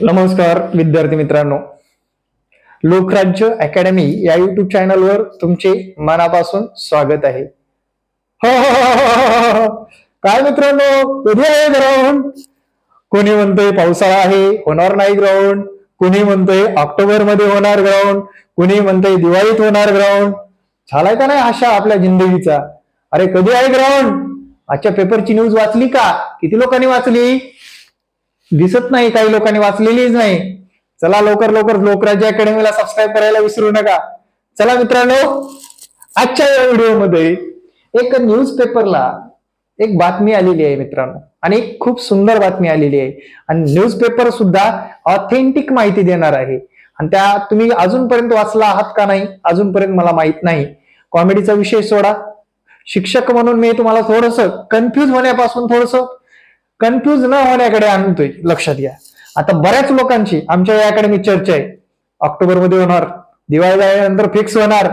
नमस्कार विद्यार्थी मित्रांनो, लोकराज्य अकॅडमी या युट्यूब चॅनलवर तुमचे मनापासून स्वागत आहे. काय मित्रांनो, कधी आहे ग्राउंड? कोणी म्हणतोय पावसाळा आहे, होणार नाही ग्राउंड. कोणी म्हणतोय ऑक्टोबर मध्ये होणार ग्राउंड. कोणी म्हणतोय दिवाळीत होणार ग्राउंड. झालाय का नाही आशा आपल्या जिंदगीचा? अरे कधी आहे ग्राउंड? आजच्या पेपरची न्यूज वाचली का? किती लोकांनी वाचली? दिसत नाही, काही लोकांनी वाचलेलीच नाही. चला लवकर लवकर लोकराज्य अकॅडमीला सबस्क्राईब करायला विसरू नका. चला मित्रांनो, आजच्या या व्हिडिओमध्ये एक न्यूज पेपरला एक बातमी आलेली आहे मित्रांनो, आणि खूप सुंदर बातमी आलेली आहे. आणि न्यूज पेपर सुद्धा ऑथेंटिक माहिती देणार आहे. आणि त्या तुम्ही अजूनपर्यंत वाचला आहात का नाही अजूनपर्यंत मला माहित नाही. कॉमेडीचा विषय सोडा, शिक्षक म्हणून मी तुम्हाला थोडस कन्फ्युज होण्यापासून कन्फ्युज न होण्याकडे आणतोय. लक्षात घ्या, आता बऱ्याच लोकांची आमच्या या अकॅडमीत चर्चा आहे, ऑक्टोबर मध्ये होणार, दिवाळी झाल्यानंतर फिक्स होणार,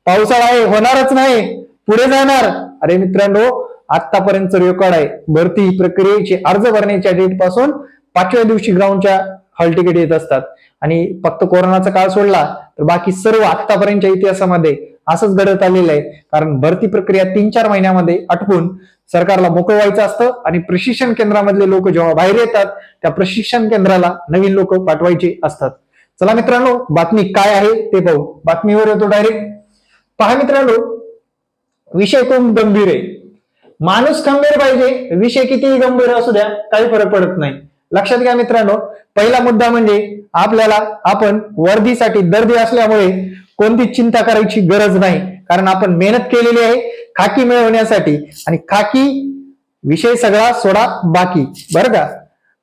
पावसाळा आहे होणारच नाही, पुढे जाणार. अरे मित्रांनो, आतापर्यंत रेकॉर्ड आहे, भरती प्रक्रियेचे अर्ज भरण्याच्या डेट पासून 5व्या दिवशी ग्राउंडच्या हॉल तिकीट येत असतात. आणि फक्त कोरोनाचा काळ सोडला तर बाकी सर्व आतापर्यंतच्या इतिहासामध्ये असंच घडत आलेलं आहे. कारण भरती प्रक्रिया 3-4 महिन्यामध्ये आटपून सरकारला मोकळं व्हायचं असतं, आणि प्रशिक्षण केंद्रामधले लोक जेव्हा बाहेर येतात त्या प्रशिक्षण केंद्राला नवीन लोक पाठवायचे असतात. चला मित्रांनो, बातमी काय आहे ते पाहू. बातमीवर येतो डायरेक्ट. पहा मित्रांनो, विषय खूप गंभीर आहे. माणूस खंबीर पाहिजे, विषय कितीही गंभीर असू द्या, काही फरक पडत नाही. लक्षात घ्या मित्रांनो, पहिला मुद्दा म्हणजे आपण वर्दीसाठी दर्दी असल्यामुळे कोणती चिंता करायची गरज नाही. कारण आपण मेहनत केलेली आहे खाकी मिळवण्यासाठी. आणि खाकी विषय सगळा सोडा बाकी, बरं का,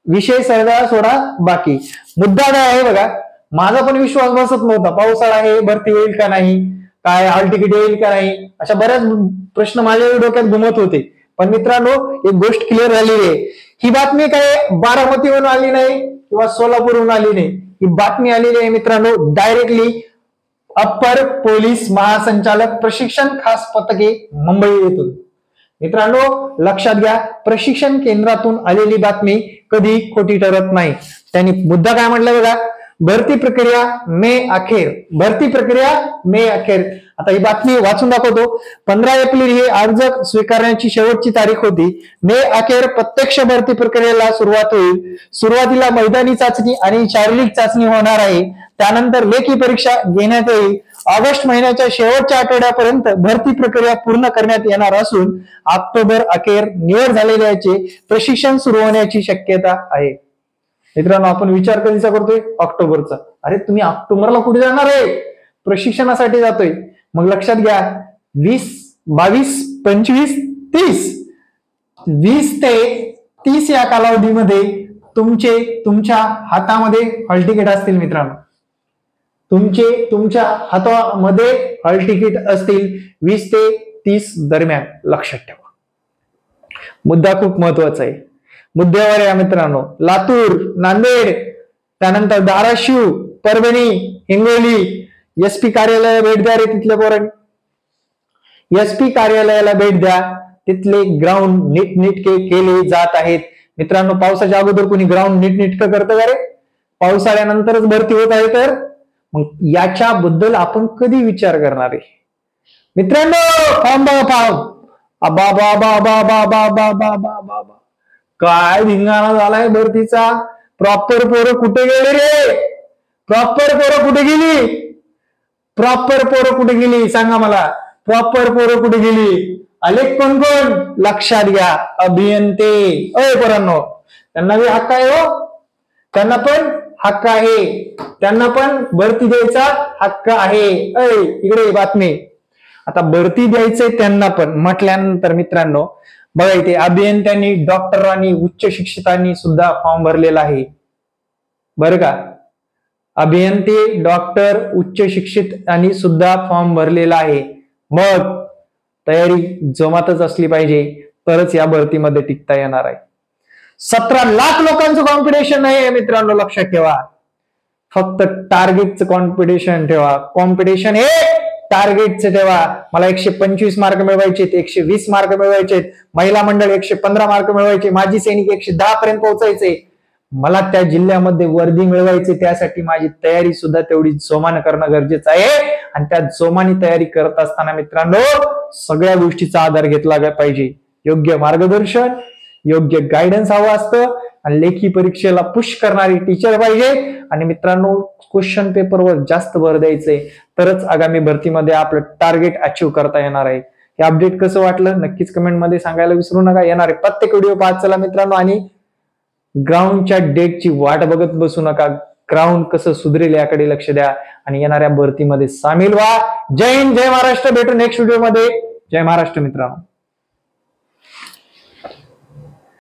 विषय सगळा सोडा बाकी. मुद्दा काय आहे बघा, माझा पण विश्वास बसत नव्हता, पावसाळा आहे, भरती होईल का नाही, काय हॉल तिकीट येईल का नाही, अशा बऱ्याच प्रश्न माझ्या डोक्यात घुमत होते. पण मित्रांनो, एक गोष्ट क्लिअर झालेली आहे. ही बातमी काय बारामतीवरून आली नाही किंवा सोलापूरहून आली नाही, ही बातमी आलेली आहे मित्रांनो डायरेक्टली अप्पर पोलीस महासंचालक प्रशिक्षण खास पथके मुंबई येथून. मित्रांनो लक्षात घ्या, प्रशिक्षण केंद्रातून आलेली बातमी कधी खोटी ठरत नाही. त्यांनी मुद्दा काय म्हटलं बघा, भरती प्रक्रिया मे अखेर. आता ही बातमी वाचून दाखवतो. 15 एप्रिल ही अर्ज स्वीकारण्याची शेवटची तारीख होती. मे अखेर प्रत्यक्ष भरती प्रक्रियेला सुरुवात होईल. सुरुवातीला मैदानी चाचणी आणि शारीरिक चाचणी होणार आहे. त्यानंतर लेखी परीक्षा घेण्यात येईल. ऑगस्ट महिन्याच्या शेवटच्या आठवड्यापर्यंत भरती प्रक्रिया पूर्ण करण्यात येणार असून ऑक्टोबर अखेर निवड झालेल्याचे प्रशिक्षण सुरू होण्याची शक्यता आहे. मित्रांनो, आपण विचार कधीचा करतोय? ऑक्टोबरचा. अरे तुम्ही ऑक्टोबरला कुठे जाणार आहे? प्रशिक्षणासाठी जातोय. मग लक्षात घ्या, 20, 22, 25, 30, 20 ते 30 या कालावधीमध्ये तुमच्या हातामध्ये हॉल तिकीट असतील मित्रांनो. तुमच्या हातामध्ये हॉल तिकीट असतील 20 ते 30 दरम्यान. लक्षात ठेवा, मुद्दा खूप महत्वाचा आहे. मुद्द्यावर या मित्रांनो. लातूर, नांदेड, त्यानंतर धाराशिव, परभणी, हिंगोली, एसपी कार्यालयाला भेट द्या रे तिथल्या पोरांनी. एसपी कार्यालयाला भेट द्या, तिथले ग्राउंड नीटनेटके केले जात आहेत. मित्रांनो, पावसाच्या अगोदर कोणी ग्राउंड नीटनेटकं करतं का रे? पावसाळ्यानंतरच भरती होत आहे तर मग याच्याबद्दल आपण कधी विचार करणार आहे मित्रांनो? फॉर्म काय धिंगाणा झालाय भरतीचा. प्रॉपर पोरं कुठे गेले रे? प्रॉपर पोरं कुठे गेली सांगा मला. प्रॉपर पोरं कुठे गेली? आले कोण कोण? लक्षात घ्या, अभियंते. पोरांनो, त्यांना बी हक्क आहे हो, त्यांना पण हक्क आहे, त्यांना पण भरती द्यायचा हक्क आहे. इकडे बातमी. आता भरती द्यायचंय त्यांना पण म्हटल्यानंतर मित्रांनो बघा, इथे अभियंत्यांनी, डॉक्टरांनी, उच्च शिक्षितांनी सुद्धा फॉर्म भरलेला आहे बरं का. अभियंते, डॉक्टर, उच्च शिक्षित यांनी सुद्धा फॉर्म भरलेला आहे. मग तयारी जमातच असली पाहिजे तरच या भरतीमध्ये टिकता येणार आहे. 17 लाख लोकांचं कॉम्पिटिशन आहे मित्रांनो. लक्षात ठेवा, फक्त टार्गेटचं कॉम्पिटिशन ठेवा. कॉम्पिटिशन हे टार्गेटचे ठेवा. मला 125 मार्क मिळवायचे, 120 मार्क मिळवायचे, महिला मंडळ 115 मार्क मिळवायचे, माजी सैनिक 110 पर्यंत पोहोचायचे. मला त्या जिल्ह्यामध्ये वर्दी मिळवायची, त्यासाठी माझी तयारी सुद्धा तेवढी जोमाने करणं गरजेचं आहे. आणि त्या जोमाने तयारी करत असताना मित्रांनो सगळ्या गोष्टीचा आधार घेतला पाहिजे. योग्य मार्गदर्शन, योग्य गायडन्स हवं असतं आणि लेखी परीक्षेला पुश करणारी टीचर पाहिजे. आणि मित्रांनो क्वेश्चन पेपरवर जास्त भर द्यायचंय, तरच आगामी भरतीमध्ये आपलं टार्गेट अचीव्ह करता येणार आहे. हे अपडेट कसं वाटलं नक्कीच कमेंट मध्ये सांगायला विसरू नका. येणारे प्रत्येक व्हिडिओ पाहत चला मित्रांनो, आणि ग्राउंडच्या डेटची वाट बघत बसू नका. ग्राउंड कसं सुधरेल याकडे लक्ष द्या आणि येणाऱ्या भरतीमध्ये सामील व्हा. जय हिंद, जय महाराष्ट्र. भेटू नेक्स्ट व्हिडिओ मध्ये. जय महाराष्ट्र मित्रांनो.